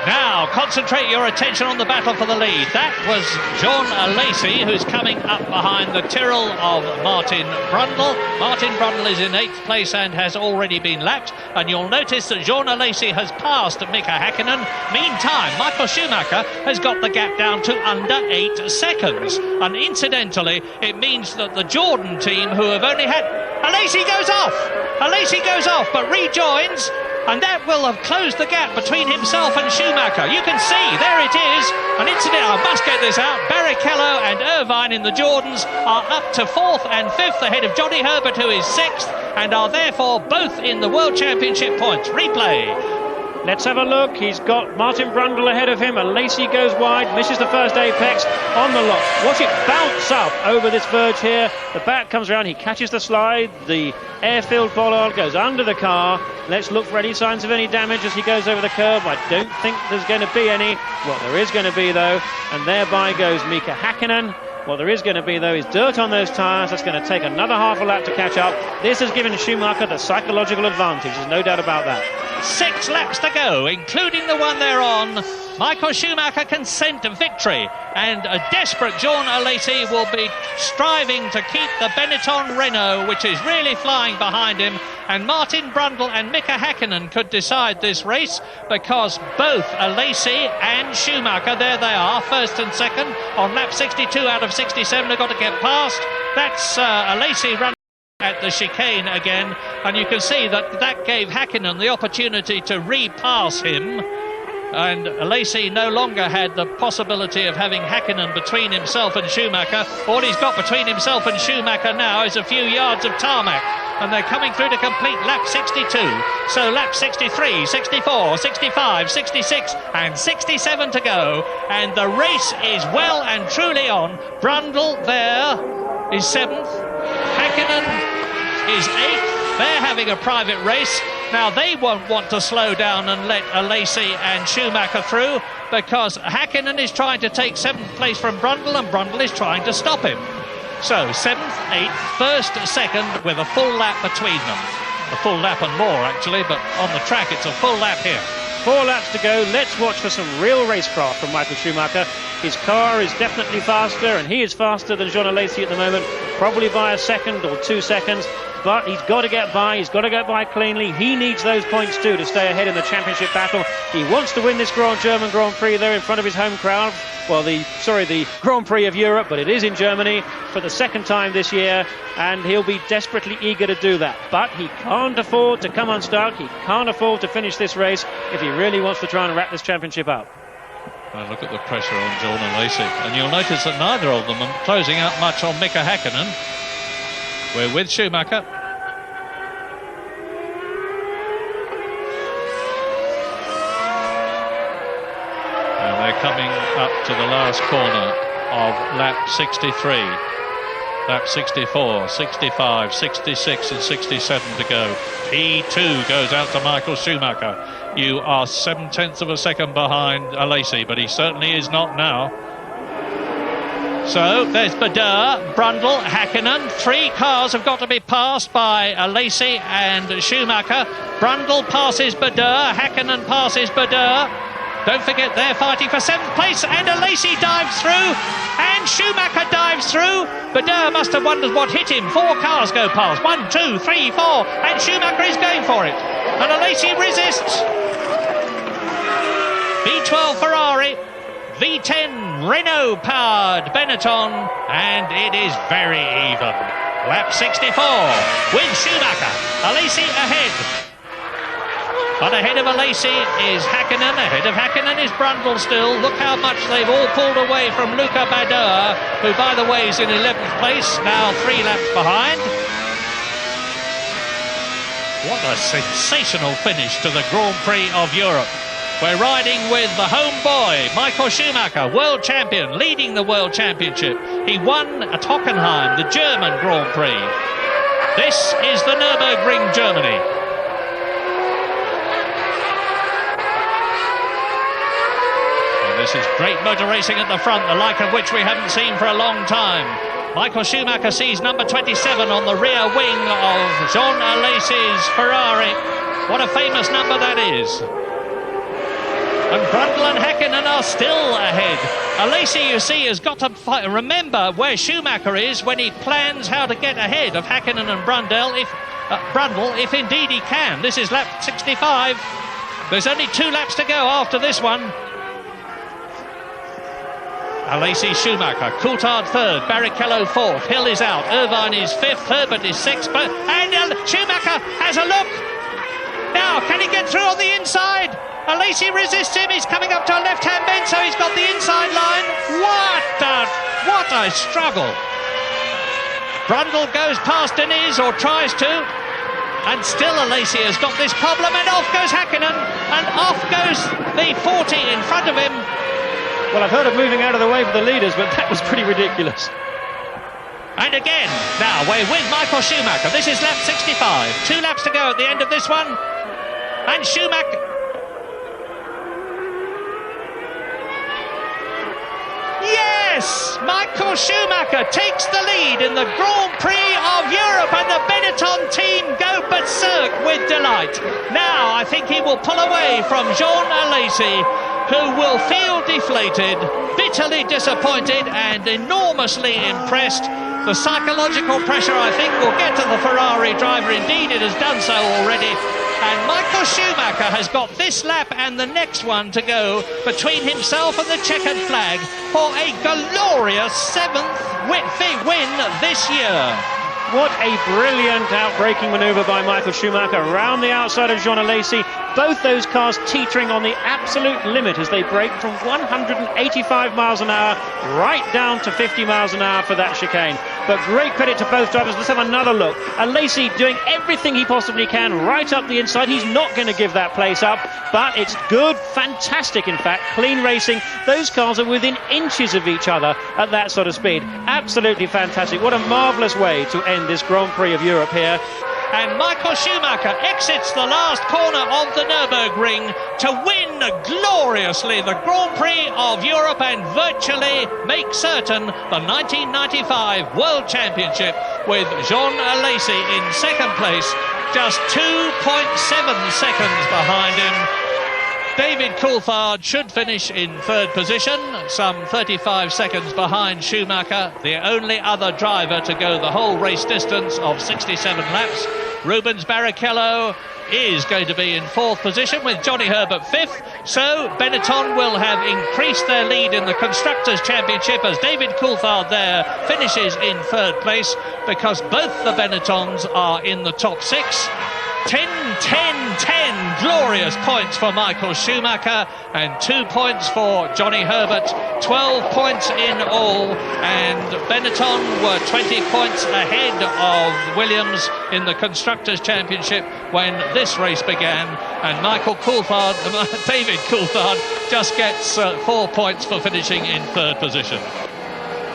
Now, concentrate your attention on the battle for the lead. That was Jean Alesi, who's coming up behind the Tyrrell of Martin Brundle. Martin Brundle is in 8th place and has already been lapped. And you'll notice that Jean Alesi has passed Mika Häkkinen. Meantime, Michael Schumacher has got the gap down to under 8 seconds. And incidentally, it means that the Jordan team, who have only had... Alesi goes off, but rejoins. And that will have closed the gap between himself and Schumacher. You can see, there it is. And incidentally, I must get this out, Barrichello and Irvine in the Jordans are up to 4th and 5th ahead of Johnny Herbert, who is 6th, and are therefore both in the World Championship points. Replay. Let's have a look. He's got Martin Brundle ahead of him. Alesi goes wide, misses the first apex on the lock. Watch it bounce up over this verge here. The back comes around. He catches the slide. The air-filled bollard goes under the car. Let's look for any signs of any damage as he goes over the curb. I don't think there's going to be any. Well, there is going to be, though. And thereby goes Mika Häkkinen. What there is going to be, though, is dirt on those tyres. That's going to take another half a lap to catch up. This has given Schumacher the psychological advantage. There's no doubt about that. 6 laps to go, including the one they're on. Michael Schumacher can scent victory, and a desperate Jean Alesi will be striving to keep the Benetton Renault, which is really flying behind him. And Martin Brundle and Mika Häkkinen could decide this race, because both Alesi and Schumacher, there they are, 1st and 2nd on lap 62 out of 67. They've got to get past. That's Alesi running at the chicane again, and you can see that gave Häkkinen the opportunity to repass him. And Alesi no longer had the possibility of having Häkkinen between himself and Schumacher. All he's got between himself and Schumacher now is a few yards of tarmac. And they're coming through to complete lap 62. So lap 63, 64, 65, 66 and 67 to go. And the race is well and truly on. Brundle there is 7th. Häkkinen is 8th. They're having a private race. Now, they won't want to slow down and let Alesi and Schumacher through, because Häkkinen is trying to take 7th place from Brundle, and Brundle is trying to stop him. So 7th, 8th, 1st, 2nd, with a full lap between them. A full lap and more, actually, but on the track it's a full lap here. 4 laps to go. Let's watch for some real racecraft from Michael Schumacher. His car is definitely faster, and he is faster than Jean Alesi at the moment, probably by a second or 2 seconds. But he's got to get by. He's got to get by cleanly. He needs those points too to stay ahead in the championship battle. He wants to win this German Grand Prix there in front of his home crowd. Well, the Grand Prix of Europe, but it is in Germany for the 2nd time this year, and he'll be desperately eager to do that. But he can't afford to come unstuck. He can't afford to finish this race if he really wants to try and wrap this championship up. Well, look at the pressure on Jean Alesi, and you'll notice that neither of them are closing out much on Mika Häkkinen. We're with Schumacher. And they're coming up to the last corner of lap 63. Lap 64, 65, 66 and 67 to go. P2 goes out to Michael Schumacher. You are 7/10 of a second behind Alesi, but he certainly is not now. So there's Bader, Brundle, Häkkinen. 3 cars have got to be passed by Alesi and Schumacher. Brundle passes Bader, Häkkinen passes Bader. Don't forget they're fighting for 7th place, and Alesi dives through, and Schumacher dives through. Bader must have wondered what hit him. 4 cars go past. 1, 2, 3, 4, and Schumacher is going for it. And Alesi resists. V12 Ferrari, V10 Renault powered Benetton, and it is very even. Lap 64 with Schumacher. Alesi ahead. But ahead of Alesi is Häkkinen. Ahead of Häkkinen is Brundle still. Look how much they've all pulled away from Luca Bader, who, by the way, is in 11th place, now 3 laps behind. What a sensational finish to the Grand Prix of Europe. We're riding with the home boy, Michael Schumacher, world champion, leading the world championship. He won at Hockenheim, the German Grand Prix. This is the Nürburgring, Germany. And this is great motor racing at the front, the like of which we haven't seen for a long time. Michael Schumacher sees number 27 on the rear wing of Jean Alesi's Ferrari. What a famous number that is. And Brundle and Häkkinen are still ahead. Alesi, you see, has got to remember where Schumacher is when he plans how to get ahead of Häkkinen and Brundle, if indeed he can. This is lap 65. There's only 2 laps to go after this one. Alesi, Schumacher, Coulthard third, Barrichello fourth, Hill is out, Irvine is fifth, Herbert is sixth, and Schumacher has a look. Now, can he get through on the inside? Alesi resists him, he's coming up to a left-hand bend, so he's got the inside line. What a struggle. Brundle goes past Diniz, or tries to, and still Alesi has got this problem, and off goes Häkkinen, and off goes the 40 in front of him. Well, I've heard of moving out of the way for the leaders, but that was pretty ridiculous. And again, now we're with Michael Schumacher. This is lap 65. 2 laps to go at the end of this one. And Schumacher... Yes! Michael Schumacher takes the lead in the Grand Prix of Europe, and the Benetton team go berserk with delight. Now I think he will pull away from Jean Alesi, who will feel deflated, bitterly disappointed and enormously impressed. The psychological pressure, I think, will get to the Ferrari driver. Indeed, it has done so already. And Michael Schumacher has got this lap and the next one to go between himself and the checkered flag for a glorious 7th win this year. What a brilliant outbraking manoeuvre by Michael Schumacher around the outside of Jean Alesi. Both those cars teetering on the absolute limit as they brake from 185 miles an hour right down to 50 miles an hour for that chicane. But great credit to both drivers. Let's have another look. Alesi doing everything he possibly can right up the inside. He's not going to give that place up, but it's good, fantastic, in fact, clean racing. Those cars are within inches of each other at that sort of speed. Absolutely fantastic. What a marvellous way to end this Grand Prix of Europe here. And Michael Schumacher exits the last corner of the Nürburgring to win gloriously the Grand Prix of Europe and virtually make certain the 1995 World Championship, with Jean Alesi in second place, just 2.7 seconds behind him. David Coulthard should finish in third position, some 35 seconds behind Schumacher, the only other driver to go the whole race distance of 67 laps. Rubens Barrichello is going to be in fourth position with Johnny Herbert fifth, so Benetton will have increased their lead in the Constructors' Championship as David Coulthard there finishes in third place, because both the Benettons are in the top 6. 10, 10, 10 glorious points for Michael Schumacher and 2 points for Johnny Herbert, 12 points in all, and Benetton were 20 points ahead of Williams in the Constructors' Championship when this race began, and David Coulthard just gets 4 points for finishing in third position.